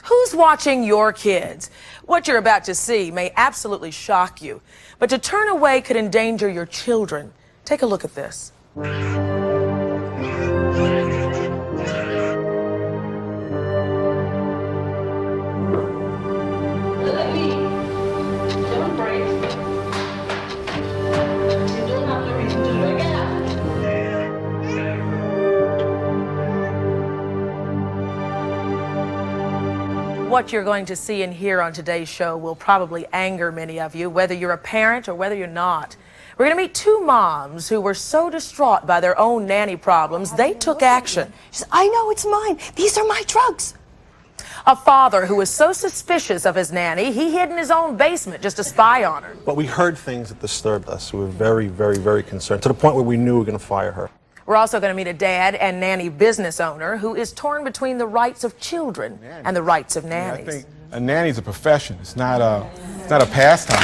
Who's watching your kids? What you're about to see may absolutely shock you, but to turn away could endanger your children. Take a look at this. What you're going to see and hear on today's show will probably anger many of you, whether you're a parent or whether you're not. We're going to meet two moms who were so distraught by their own nanny problems, they took action. She said, I know, it's mine. These are my drugs. A father who was so suspicious of his nanny, he hid in his own basement just to spy on her. But we heard things that disturbed us. We were very, very, very concerned, to the point where we knew we were going to fire her. We're also going to meet a dad and nanny business owner who is torn between the rights of children and the rights of nannies. I think a nanny's a profession. It's not a pastime.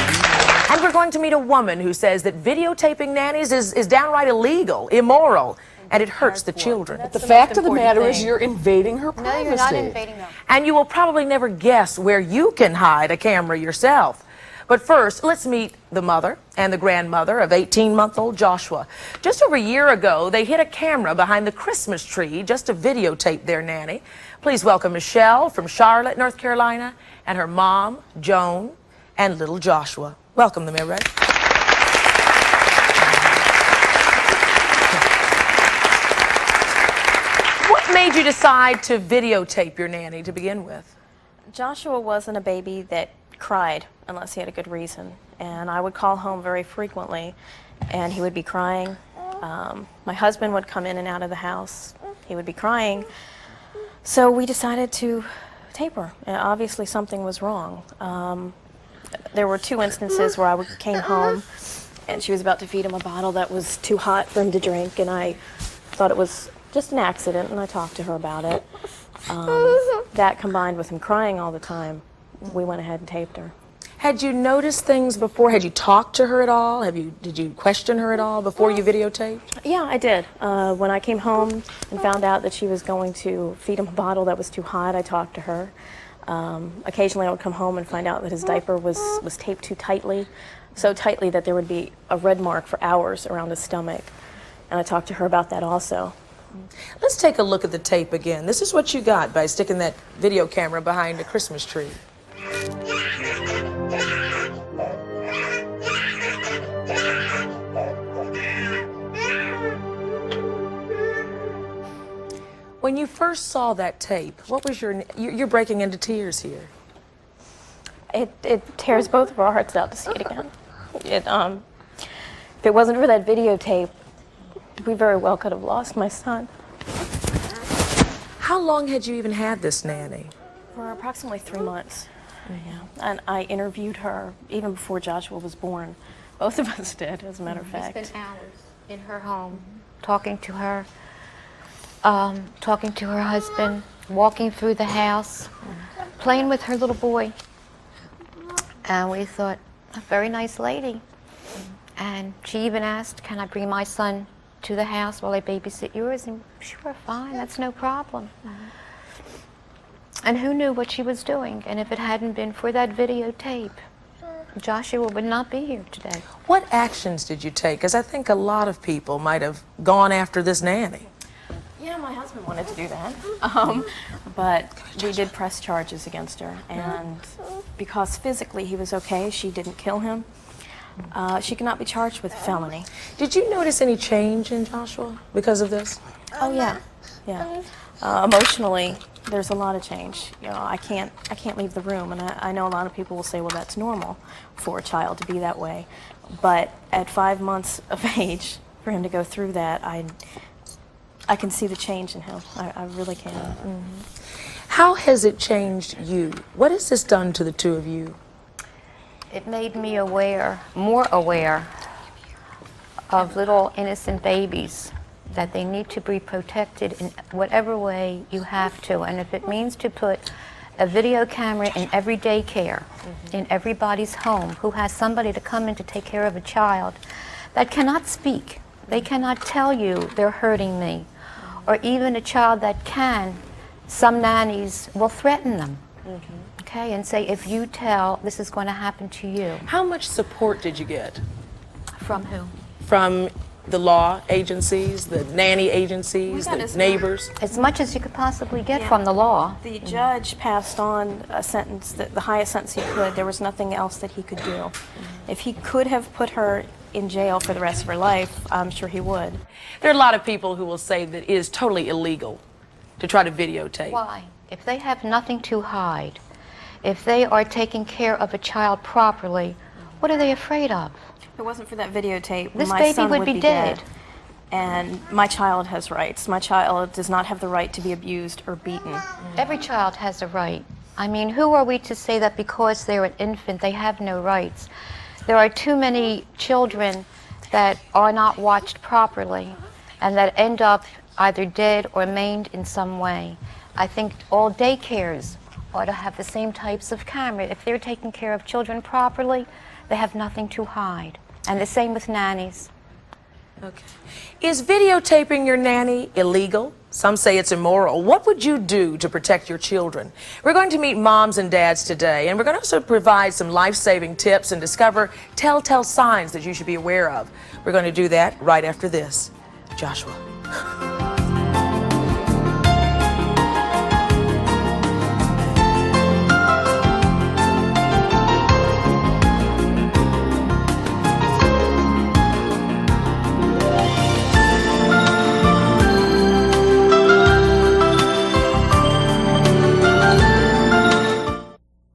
And we're going to meet a woman who says that videotaping nannies is downright illegal, immoral, and it hurts the children. The fact of the matter is you're invading her privacy. No, you're not invading them. And you will probably never guess where you can hide a camera yourself. But first, let's meet the mother and the grandmother of 18-month-old Joshua. Just over a year ago, they hid a camera behind the Christmas tree just to videotape their nanny. Please welcome Michelle from Charlotte, North Carolina, and her mom, Joan, and little Joshua. Welcome them, everybody. What made you decide to videotape your nanny to begin with? Joshua wasn't a baby that cried unless he had a good reason, and I would call home very frequently and he would be crying. My husband would come in and out of the house, he would be crying, so we decided to tape her. And obviously something was wrong. There were two instances where I came home and she was about to feed him a bottle that was too hot for him to drink, and I thought it was just an accident, and I talked to her about it. That combined with him crying all the time, we went ahead and taped her. Had you noticed things before? Had you talked to her at all? Did you question her at all before you videotaped? Yeah, I did. When I came home and found out that she was going to feed him a bottle that was too hot, I talked to her. Occasionally I would come home and find out that his diaper was taped too tightly, so tightly that there would be a red mark for hours around his stomach. And I talked to her about that also. Let's take a look at the tape again. This is what you got by sticking that video camera behind a Christmas tree. When you first saw that tape, what was you're breaking into tears here. It tears both of our hearts out to see it again. If it wasn't for that videotape, we very well could have lost my son. How long had you even had this nanny? For approximately 3 months. Yeah. And I interviewed her even before Joshua was born. Both of us did, as a matter of fact. We spent hours in her home, talking to her husband, walking through the house, playing with her little boy. And we thought, a very nice lady. And she even asked, can I bring my son to the house while I babysit yours? And sure, fine, that's no problem. And who knew what she was doing? And if it hadn't been for that videotape, Joshua would not be here today. What actions did you take? Because I think a lot of people might have gone after this nanny. Yeah, my husband wanted to do that. But we did press charges against her. And because physically he was okay, she didn't kill him, she cannot be charged with a felony. Did you notice any change in Joshua because of this? Oh, yeah. Yeah. Emotionally, there's a lot of change. You know, I can't leave the room, and I know a lot of people will say, well, that's normal for a child to be that way. But at 5 months of age, for him to go through that, I can see the change in him. I really can. Mm-hmm. How has it changed you? What has this done to the two of you? It made me more aware of little innocent babies, that they need to be protected in whatever way you have to. And if it means to put a video camera in every daycare, in everybody's home who has somebody to come in to take care of a child that cannot speak, they cannot tell you they're hurting me, or even a child that can, some nannies will threaten them. Okay, and say, if you tell, this is going to happen to you. How much support did you get From who? from the law agencies, the nanny agencies, got the as neighbors? As much as you could possibly get Yeah. from the law. The judge passed on a sentence, the highest sentence he could. There was nothing else that he could do. If he could have put her in jail for the rest of her life, I'm sure he would. There are a lot of people who will say that it is totally illegal to try to videotape. Why? If they have nothing to hide, if they are taking care of a child properly, what are they afraid of? If it wasn't for that videotape, This my baby son would be dead. And my child has rights. My child does not have the right to be abused or beaten. Every child has a right. I mean, who are we to say that because they're an infant they have no rights? There are too many children that are not watched properly and that end up either dead or maimed in some way. I think all daycares ought to have the same types of camera. If they're taking care of children properly, they have nothing to hide. And the same with nannies. Okay. Is videotaping your nanny illegal? Some say it's immoral. What would you do to protect your children? We're going to meet moms and dads today, and we're going to also provide some life-saving tips and discover telltale signs that you should be aware of. We're going to do that right after this. Joshua.